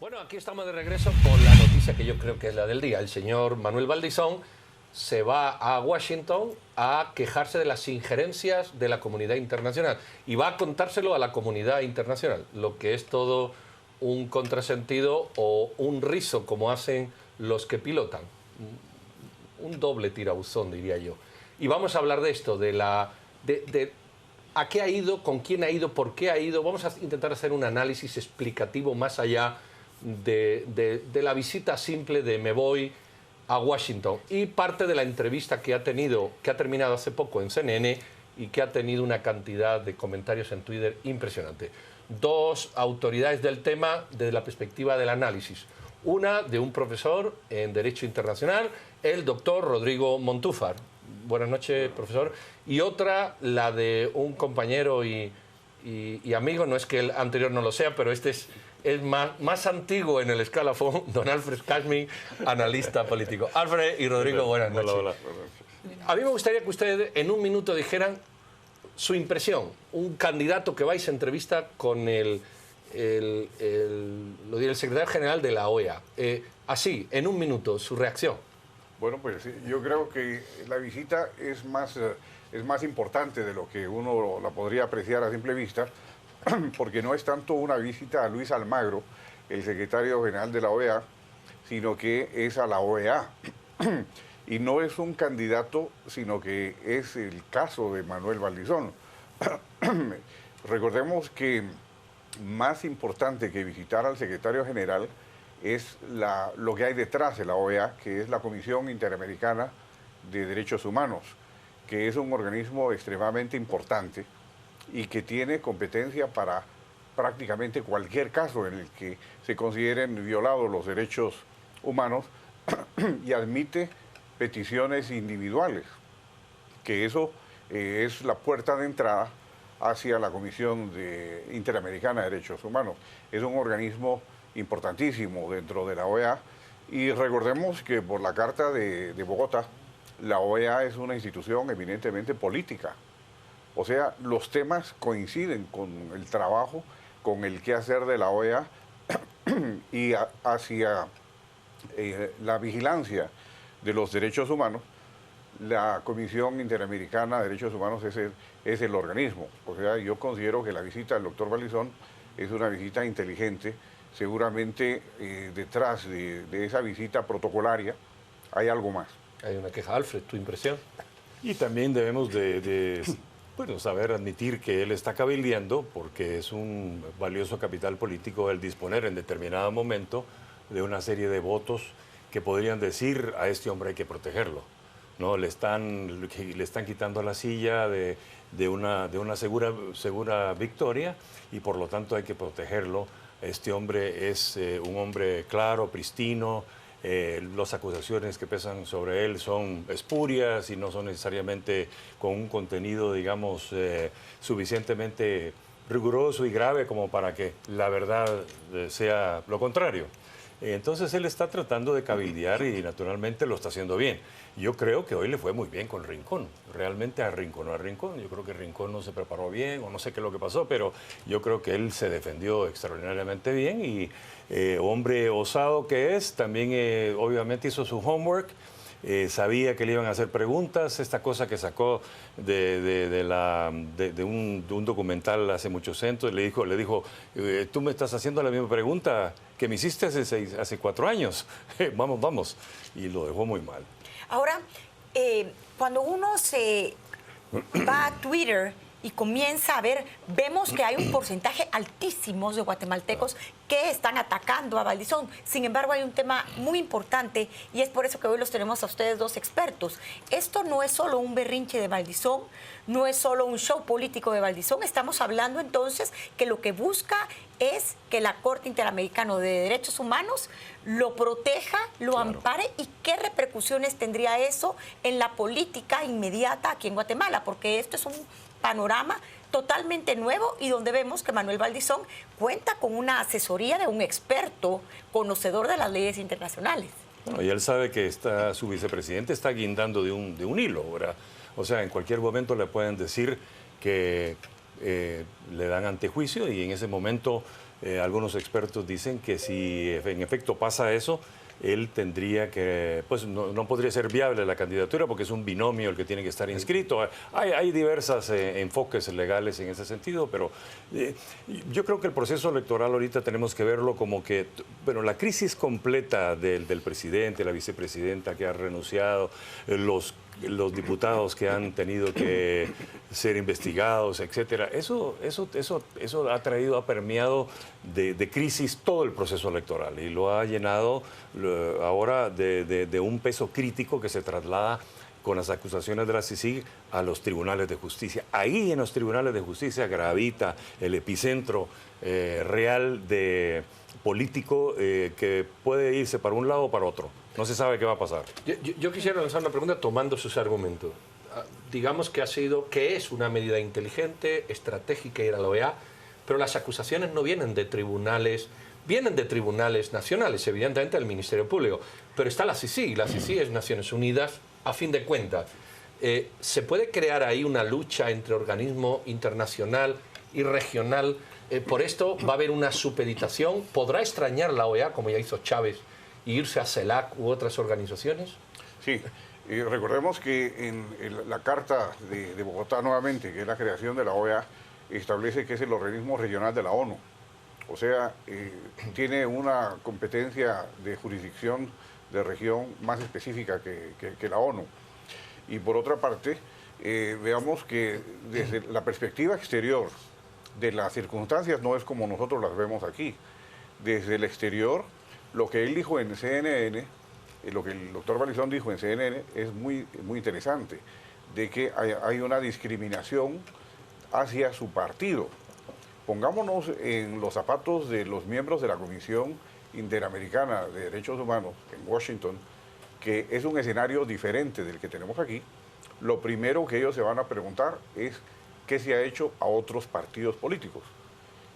Bueno, aquí estamos de regreso con la noticia que yo creo que es la del día. El señor Manuel Valdisón se va a Washington a quejarse de las injerencias de la comunidad internacional y va a contárselo a la comunidad internacional, lo que es todo un contrasentido o un rizo, como hacen los que pilotan. Un doble tirabuzón, diría yo. Y vamos a hablar de esto, de a qué ha ido, con quién ha ido, por qué ha ido. Vamos a intentar hacer un análisis explicativo más allá de la visita simple de me voy a Washington, y parte de la entrevista que ha terminado hace poco en CNN y que ha tenido una cantidad de comentarios en Twitter impresionante. Dos autoridades del tema desde la perspectiva del análisis. Una de un profesor en Derecho Internacional, el doctor Rodrigo Montúfar. Buenas noches, profesor. Y otra, la de un compañero y amigo, no es que el anterior no lo sea, pero este es más antiguo en el escalafón, don Alfred Kashmi, analista político. Alfred y Rodrigo, buenas noches. Hola. A mí me gustaría que ustedes en un minuto dijeran su impresión. Un candidato que vais a entrevista con el secretario general de la OEA. Así, en un minuto, su reacción. Bueno, pues yo creo que la visita es más importante de lo que uno la podría apreciar a simple vista, porque no es tanto una visita a Luis Almagro, el secretario general de la OEA, sino que es a la OEA. Y no es un candidato, sino que es el caso de Manuel Valdisón. Recordemos que más importante que visitar al secretario general es lo que hay detrás de la OEA, que es la Comisión Interamericana de Derechos Humanos, que es un organismo extremadamente importante y que tiene competencia para prácticamente cualquier caso en el que se consideren violados los derechos humanos y admite peticiones individuales, que eso es la puerta de entrada hacia la Comisión Interamericana de Derechos Humanos. Es un organismo importantísimo dentro de la OEA, y recordemos que por la Carta de Bogotá, la OEA es una institución eminentemente política. O sea, los temas coinciden con el trabajo, con el quehacer de la OEA y hacia la vigilancia de los derechos humanos. La Comisión Interamericana de Derechos Humanos es el organismo. O sea, yo considero que la visita del doctor Valdisón es una visita inteligente. Seguramente detrás de esa visita protocolaria hay algo más. Hay una queja. Alfred, ¿tu impresión? Y también debemos bueno, saber admitir que él está cabildeando, porque es un valioso capital político el disponer en determinado momento de una serie de votos que podrían decir a este hombre hay que protegerlo, ¿no? Le están quitando la silla de una segura victoria, y por lo tanto hay que protegerlo. Este hombre es un hombre claro, pristino. Las acusaciones que pesan sobre él son espurias y no son necesariamente con un contenido, digamos, suficientemente riguroso y grave como para que la verdad sea lo contrario. Entonces él está tratando de cabildear y naturalmente lo está haciendo bien. Yo creo que hoy le fue muy bien con Rincón, realmente arrinconó a Rincón. Yo creo que Rincón no se preparó bien, o no sé qué es lo que pasó, pero yo creo que él se defendió extraordinariamente bien, y hombre osado que es, también obviamente hizo su homework. Sabía que le iban a hacer preguntas. Esta cosa que sacó de un documental hace muchos años, le dijo, tú me estás haciendo la misma pregunta que me hiciste hace 4 años. Vamos. Y lo dejó muy mal. Ahora, cuando uno se va a Twitter y comienza a ver, vemos que hay un porcentaje altísimo de guatemaltecos que están atacando a Valdisón. Sin embargo, hay un tema muy importante, y es por eso que hoy los tenemos a ustedes dos expertos. Esto no es solo un berrinche de Valdisón, no es solo un show político de Valdisón. Estamos hablando entonces que lo que busca es que la Corte Interamericana de Derechos Humanos lo proteja, lo ampare. ¿Y qué repercusiones tendría eso en la política inmediata aquí en Guatemala? Porque esto es un panorama totalmente nuevo, y donde vemos que Manuel Valdisón cuenta con una asesoría de un experto conocedor de las leyes internacionales. Bueno, y él sabe que su vicepresidente está guindando de un hilo, ¿verdad? O sea, en cualquier momento le pueden decir que le dan antejuicio y en ese momento algunos expertos dicen que si en efecto pasa eso, él tendría que, pues no podría ser viable la candidatura porque es un binomio el que tiene que estar inscrito. Hay diversas enfoques legales en ese sentido, pero yo creo que el proceso electoral ahorita tenemos que verlo como que, bueno, la crisis completa del presidente, la vicepresidenta que ha renunciado, los diputados que han tenido que ser investigados, etcétera. Eso ha permeado de crisis todo el proceso electoral y lo ha llenado ahora de un peso crítico que se traslada con las acusaciones de la CICIG a los tribunales de justicia. Ahí en los tribunales de justicia gravita el epicentro real de político que puede irse para un lado o para otro. No se sabe qué va a pasar. Yo quisiera lanzar una pregunta tomando sus argumentos. Digamos que es una medida inteligente, estratégica ir a la OEA, pero las acusaciones no vienen de tribunales nacionales, evidentemente del Ministerio Público, pero está la CICIG es Naciones Unidas, a fin de cuentas. ¿Se puede crear ahí una lucha entre organismo internacional y regional? Por esto va a haber una supeditación. ¿Podrá extrañar la OEA, como ya hizo Chávez, e irse a CELAC u otras organizaciones? Sí, recordemos que en la Carta de Bogotá nuevamente, que es la creación de la OEA, establece que es el organismo regional de la ONU. O sea, tiene una competencia de jurisdicción de región más específica que la ONU. Y por otra parte, veamos que desde la perspectiva exterior de las circunstancias no es como nosotros las vemos aquí. Desde el exterior, lo que él dijo en CNN, lo que el doctor Valdizón dijo en CNN es muy interesante, de que hay una discriminación hacia su partido. Pongámonos en los zapatos de los miembros de la Comisión Interamericana de Derechos Humanos en Washington, que es un escenario diferente del que tenemos aquí. Lo primero que ellos se van a preguntar es qué se ha hecho a otros partidos políticos.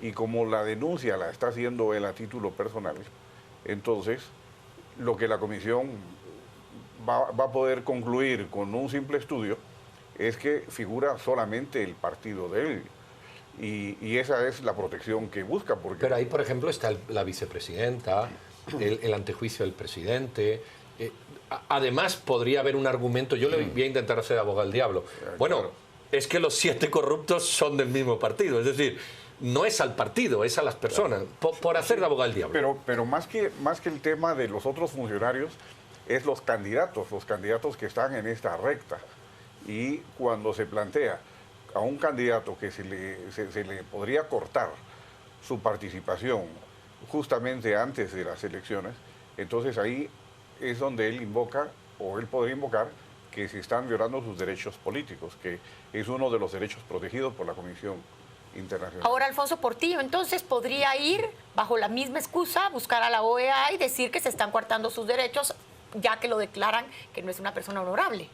Y como la denuncia la está haciendo él a título personal, entonces lo que la comisión va a poder concluir con un simple estudio es que figura solamente el partido de él. Y esa es la protección que busca. Porque... Pero ahí, por ejemplo, está la vicepresidenta, el antejuicio del presidente. Además, podría haber un argumento, yo le voy a intentar hacer abogado al diablo. Bueno, claro, es que los 7 corruptos son del mismo partido, es decir, no es al partido, es a las personas, por hacer de abogado al diablo. Pero más que el tema de los otros funcionarios, es los candidatos que están en esta recta. Y cuando se plantea a un candidato que se le podría cortar su participación justamente antes de las elecciones, entonces ahí es donde él invoca, o él podría invocar, que se están violando sus derechos políticos, que es uno de los derechos protegidos por la Comisión Internacional. Ahora, Alfonso Portillo, entonces podría ir bajo la misma excusa, buscar a la OEA y decir que se están coartando sus derechos, ya que lo declaran que no es una persona honorable.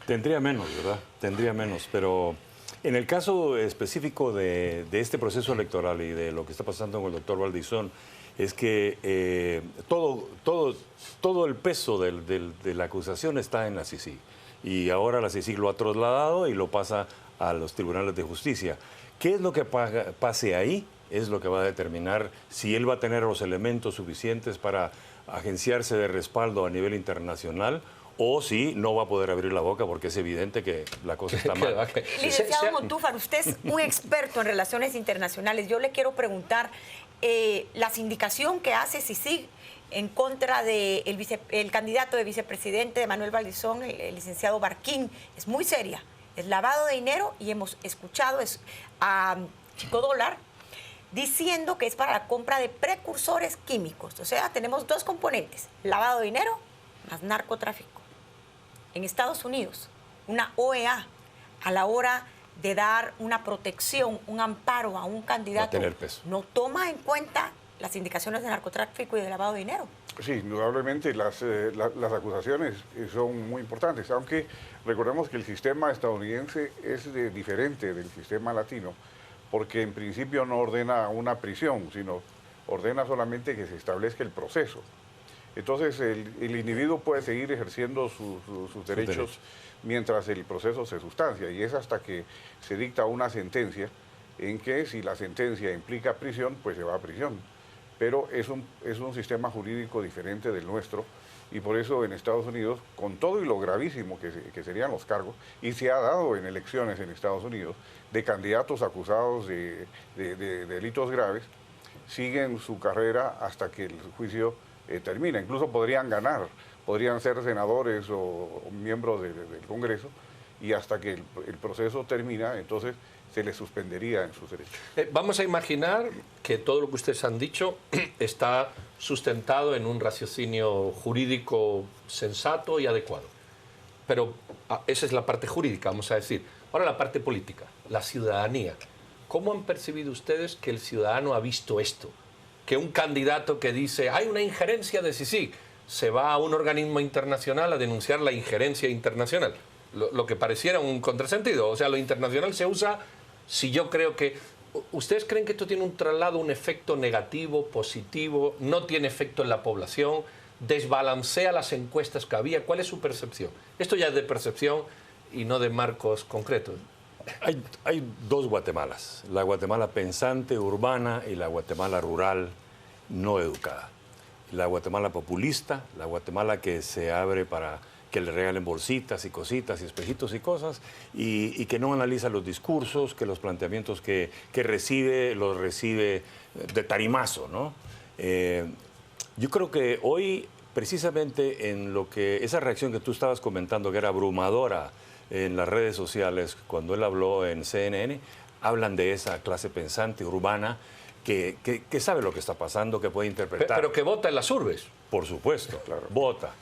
Tendría menos, ¿verdad? Tendría menos, pero en el caso específico de este proceso electoral y de lo que está pasando con el doctor Valdizón, es que todo el peso de la acusación está en la CICIG. Y ahora la CICIG lo ha trasladado y lo pasa a los tribunales de justicia. ¿Qué es lo que pase ahí? Es lo que va a determinar si él va a tener los elementos suficientes para agenciarse de respaldo a nivel internacional o si no va a poder abrir la boca porque es evidente que la cosa está mal. Licenciado Montúfar, usted es un experto en relaciones internacionales. Yo le quiero preguntar, la sindicación que hace CICIG en contra del candidato de vicepresidente de Manuel Valdizón, el licenciado Barquín, es muy seria. Es lavado de dinero y hemos escuchado a Chico Dólar diciendo que es para la compra de precursores químicos. O sea, tenemos 2 componentes, lavado de dinero más narcotráfico. En Estados Unidos, una OEA, a la hora de dar una protección, un amparo a un candidato, no toma en cuenta las indicaciones de narcotráfico y de lavado de dinero. Sí, indudablemente las acusaciones son muy importantes, aunque recordemos que el sistema estadounidense es diferente del sistema latino, porque en principio no ordena una prisión, sino ordena solamente que se establezca el proceso. Entonces el individuo puede seguir ejerciendo sus derechos mientras el proceso se sustancia, y es hasta que se dicta una sentencia en que si la sentencia implica prisión, pues se va a prisión. Pero es un sistema jurídico diferente del nuestro, y por eso en Estados Unidos, con todo y lo gravísimo que serían los cargos, y se ha dado en elecciones en Estados Unidos, de candidatos acusados de delitos graves, siguen su carrera hasta que el juicio termina. Incluso podrían ganar, podrían ser senadores o miembros del Congreso, y hasta que el proceso termina, entonces se les suspendería en sus derechos. Vamos a imaginar que todo lo que ustedes han dicho está sustentado en un raciocinio jurídico sensato y adecuado. Pero esa es la parte jurídica, vamos a decir. Ahora la parte política, la ciudadanía. ¿Cómo han percibido ustedes que el ciudadano ha visto esto? Que un candidato que dice, hay una injerencia de Sisi, se va a un organismo internacional a denunciar la injerencia internacional. Lo que pareciera un contrasentido. O sea, lo internacional se usa si yo creo que... ¿Ustedes creen que esto tiene un traslado, un efecto negativo, positivo? ¿No tiene efecto en la población? ¿Desbalancea las encuestas que había? ¿Cuál es su percepción? Esto ya es de percepción y no de marcos concretos. Hay dos Guatemalas, la Guatemala pensante, urbana, y la Guatemala rural, no educada. La Guatemala populista, la Guatemala que se abre para que le regalen bolsitas y cositas y espejitos y cosas, y que no analiza los discursos, que los planteamientos que recibe, los recibe de tarimazo, ¿no? Yo creo que hoy, precisamente en lo que esa reacción que tú estabas comentando, que era abrumadora en las redes sociales, cuando él habló en CNN, hablan de esa clase pensante urbana que sabe lo que está pasando, que puede interpretar. Pero que vota en las urbes. Por supuesto, claro. Vota.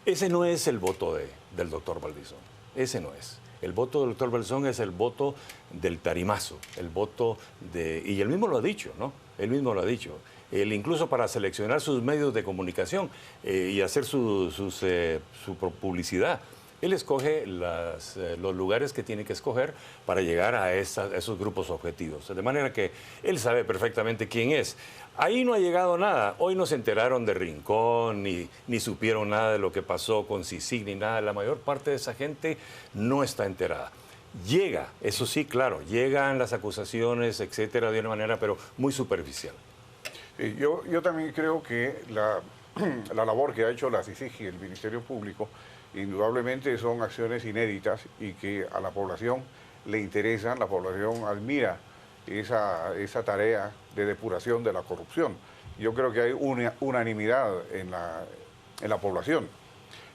Ese no es el voto del doctor Valdizón. Ese no es. El voto del doctor Valdizón es el voto del tarimazo, el voto de... Y él mismo lo ha dicho, ¿no? Él mismo lo ha dicho. Él incluso para seleccionar sus medios de comunicación y hacer su publicidad, él escoge los lugares que tiene que escoger para llegar a esos grupos objetivos. De manera que él sabe perfectamente quién es. Ahí no ha llegado nada. Hoy no se enteraron de Rincón, ni supieron nada de lo que pasó con CICIG, ni nada. La mayor parte de esa gente no está enterada. Llega, eso sí, claro, llegan las acusaciones, etcétera, de una manera, pero muy superficial. Yo también creo que la labor que ha hecho la CICIG y el Ministerio Público indudablemente son acciones inéditas y que a la población le interesan, la población admira esa tarea de depuración de la corrupción. Yo creo que hay unanimidad en la población,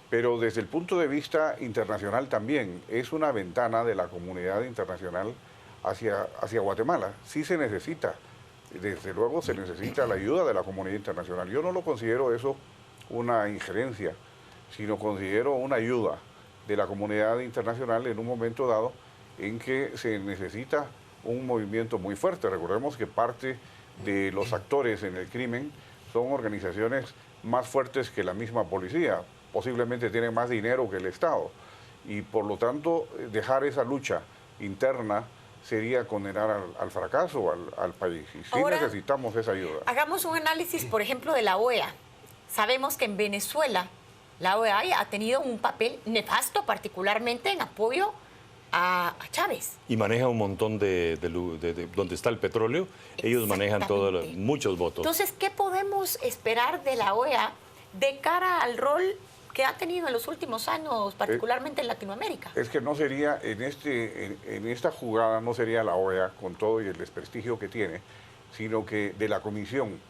pero desde el punto de vista internacional también es una ventana de la comunidad internacional hacia Guatemala. Sí se necesita, desde luego se necesita la ayuda de la comunidad internacional. Yo no lo considero eso una injerencia, sino considero una ayuda de la comunidad internacional en un momento dado en que se necesita un movimiento muy fuerte. Recordemos que parte de los actores en el crimen son organizaciones más fuertes que la misma policía, posiblemente tienen más dinero que el Estado, y por lo tanto dejar esa lucha interna sería condenar al fracaso al país, y sí ahora, necesitamos esa ayuda. Hagamos un análisis, por ejemplo, de la OEA. Sabemos que en Venezuela la OEA ha tenido un papel nefasto, particularmente en apoyo a Chávez. Y maneja un montón de donde está el petróleo. Ellos manejan muchos votos. Entonces, ¿qué podemos esperar de la OEA de cara al rol que ha tenido en los últimos años, particularmente en Latinoamérica? Es que no sería, en esta jugada no sería la OEA, con todo y el desprestigio que tiene, sino que de la Comisión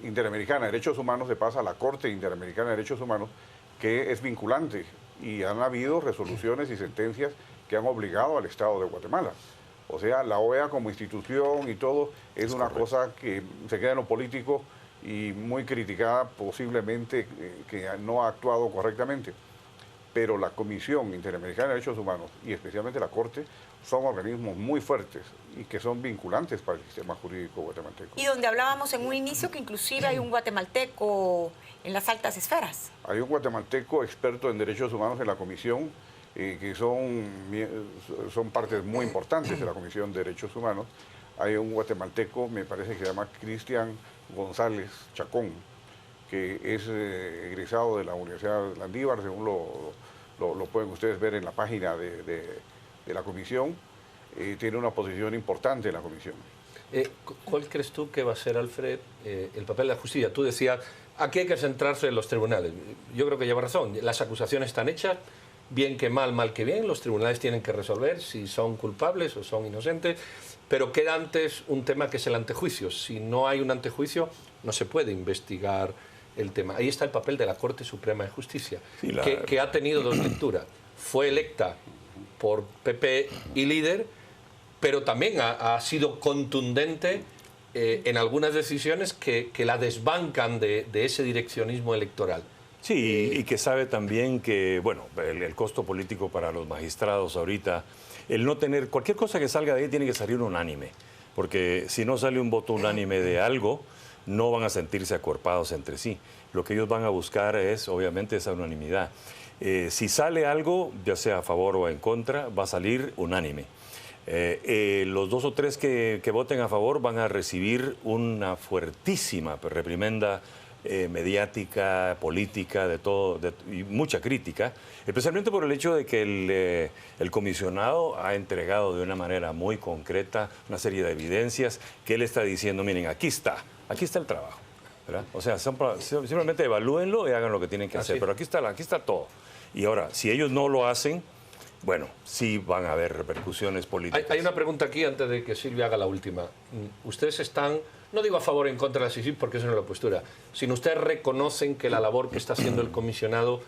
Interamericana de Derechos Humanos se pasa a la Corte Interamericana de Derechos Humanos, que es vinculante, y han habido resoluciones y sentencias que han obligado al Estado de Guatemala. O sea, la OEA como institución y todo es una cosa que se queda en lo político y muy criticada, posiblemente que no ha actuado correctamente. Pero la Comisión Interamericana de Derechos Humanos y especialmente la Corte son organismos muy fuertes y que son vinculantes para el sistema jurídico guatemalteco. Y donde hablábamos en un inicio que inclusive hay un guatemalteco en las altas esferas. Hay un guatemalteco experto en derechos humanos en la Comisión, que son partes muy importantes de la Comisión de Derechos Humanos. Hay un guatemalteco, me parece que se llama Cristian González Chacón, que es egresado de la Universidad de Landívar, según lo pueden ustedes ver en la página de la Comisión. tiene una posición importante en la comisión. ¿Cuál crees tú que va a ser, Alfred, el papel de la justicia? Tú decías, aquí hay que centrarse en los tribunales. Yo creo que lleva razón. Las acusaciones están hechas, bien que mal, mal que bien. Los tribunales tienen que resolver si son culpables o son inocentes. Pero queda antes un tema que es el antejuicio. Si no hay un antejuicio, no se puede investigar el tema. Ahí está el papel de la Corte Suprema de Justicia, sí, que ha tenido dos lecturas. Fue electa por PP y líder, pero también ha sido contundente en algunas decisiones que la desbancan de ese direccionismo electoral. Sí, y que sabe también que, bueno, el costo político para los magistrados ahorita, el no tener, cualquier cosa que salga de ahí tiene que salir unánime, porque si no sale un voto unánime de algo, no van a sentirse acuerpados entre sí. Lo que ellos van a buscar es, obviamente, esa unanimidad. Si sale algo, ya sea a favor o en contra, va a salir unánime. Los 2 o 3 que voten a favor van a recibir una fuertísima reprimenda mediática, política, de todo, y mucha crítica, especialmente por el hecho de que el comisionado ha entregado de una manera muy concreta una serie de evidencias que él está diciendo, miren, aquí está el trabajo, ¿verdad? O sea, simplemente evalúenlo y hagan lo que tienen que hacer, pero aquí está todo. Y ahora, si ellos no lo hacen, bueno, sí van a haber repercusiones políticas. Hay una pregunta aquí antes de que Silvia haga la última. Ustedes están, no digo a favor o en contra de la CICIG porque eso no es la postura, sino ustedes reconocen que la labor que está haciendo el comisionado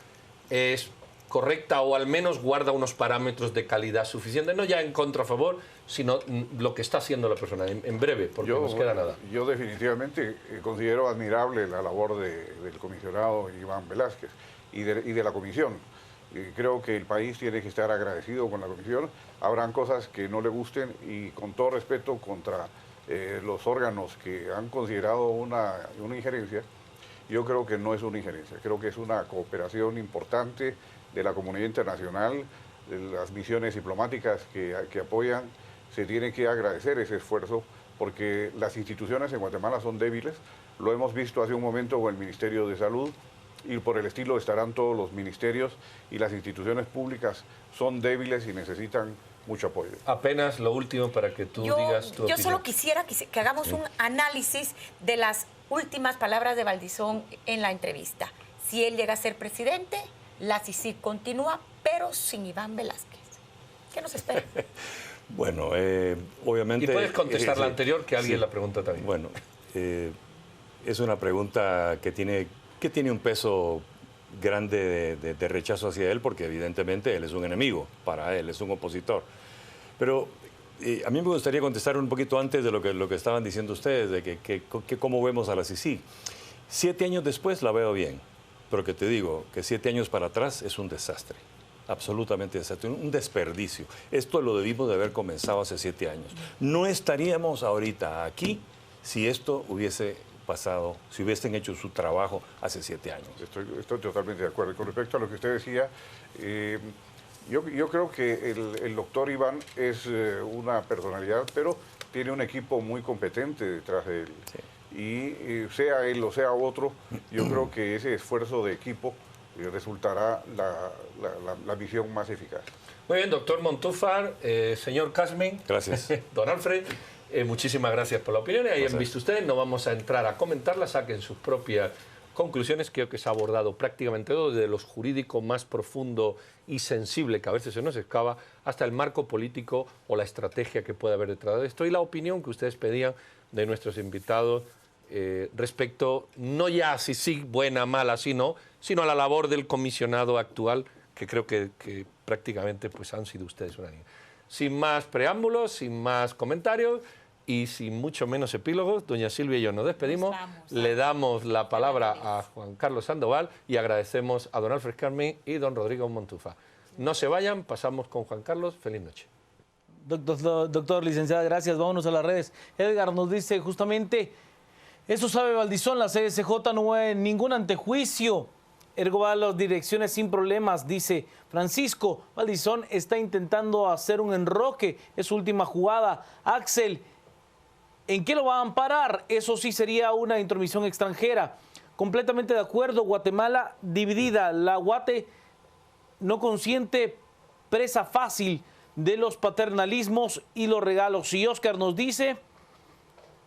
es correcta o al menos guarda unos parámetros de calidad suficientes, no ya en contra a favor, sino lo que está haciendo la persona, en breve, porque no nos queda nada. Yo definitivamente considero admirable la labor del comisionado Iván Velázquez y de la comisión. Creo que el país tiene que estar agradecido con la comisión. Habrán cosas que no le gusten y con todo respeto contra los órganos que han considerado una injerencia, yo creo que no es una injerencia, creo que es una cooperación importante de la comunidad internacional, de las misiones diplomáticas que apoyan. Se tiene que agradecer ese esfuerzo porque las instituciones en Guatemala son débiles. Lo hemos visto hace un momento con el Ministerio de Salud, y por el estilo estarán todos los ministerios, y las instituciones públicas son débiles y necesitan mucho apoyo. Apenas lo último para que tú digas tu opinión. Yo solo quisiera que hagamos un análisis de las últimas palabras de Valdizón en la entrevista. Si él llega a ser presidente, la CICIG continúa, pero sin Iván Velázquez. ¿Qué nos espera? Bueno, obviamente... Y puedes contestar la anterior, que alguien la pregunta también. Bueno, es una pregunta que tiene un peso grande de rechazo hacia él, porque evidentemente él es un enemigo para él, es un opositor. Pero a mí me gustaría contestar un poquito antes de lo que estaban diciendo ustedes, de que cómo vemos a la CICIG. 7 años después la veo bien, pero que te digo que 7 años para atrás es un desastre, absolutamente desastre, un desperdicio. Esto lo debimos de haber comenzado hace 7 años. No estaríamos ahorita aquí si esto hubiese pasado, si hubiesen hecho su trabajo hace 7 años. Estoy totalmente de acuerdo. Con respecto a lo que usted decía, yo creo que el doctor Iván es una personalidad, pero tiene un equipo muy competente detrás de él. Sí. Y sea él o sea otro, yo creo que ese esfuerzo de equipo resultará la misión más eficaz. Muy bien, doctor Montúfar, señor Casmin. Gracias. Don Alfred. Muchísimas gracias por la opinión. Ahí han visto ustedes, no vamos a entrar a comentarla, saquen sus propias conclusiones. Creo que se ha abordado prácticamente todo, desde lo jurídico más profundo y sensible, que a veces se nos escapa, hasta el marco político o la estrategia que puede haber detrás de esto, y la opinión que ustedes pedían de nuestros invitados respecto, no ya a si buena, mala, sino a la labor del comisionado actual, que creo que prácticamente pues, han sido ustedes unánime. Sin más preámbulos, sin más comentarios y sin mucho menos epílogos, doña Silvia y yo nos despedimos. Le damos la palabra a Juan Carlos Sandoval y agradecemos a don Alfred Casmin y don Rodrigo Montúfar. No se vayan, pasamos con Juan Carlos. Feliz noche. Doctor, licenciada, gracias. Vámonos a las redes. Edgar nos dice justamente, eso sabe Valdizón, la CSJ no va en ningún antejuicio. Ergo va a las direcciones sin problemas, dice Francisco. Valdizón está intentando hacer un enroque, es su última jugada. Axel, ¿en qué lo va a amparar? Eso sí sería una intromisión extranjera. Completamente de acuerdo, Guatemala dividida. La Guate no consiente presa fácil. de los paternalismos y los regalos. Y Oscar nos dice,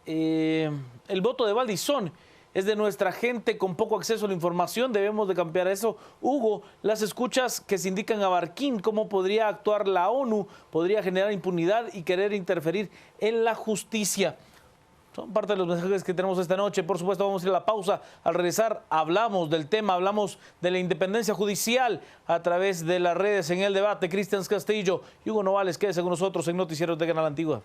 el voto de Valdizón es de nuestra gente con poco acceso a la información, debemos de cambiar eso. Hugo, las escuchas que se indican a Barquín, ¿cómo podría actuar la ONU? Podría generar impunidad y querer interferir en la justicia. Son parte de los mensajes que tenemos esta noche. Por supuesto, vamos a ir a la pausa. Al regresar, hablamos del tema, hablamos de la independencia judicial a través de las redes en el debate. Cristian Castillo y Hugo Novales, quédese con nosotros en Noticieros de Canal Antigua.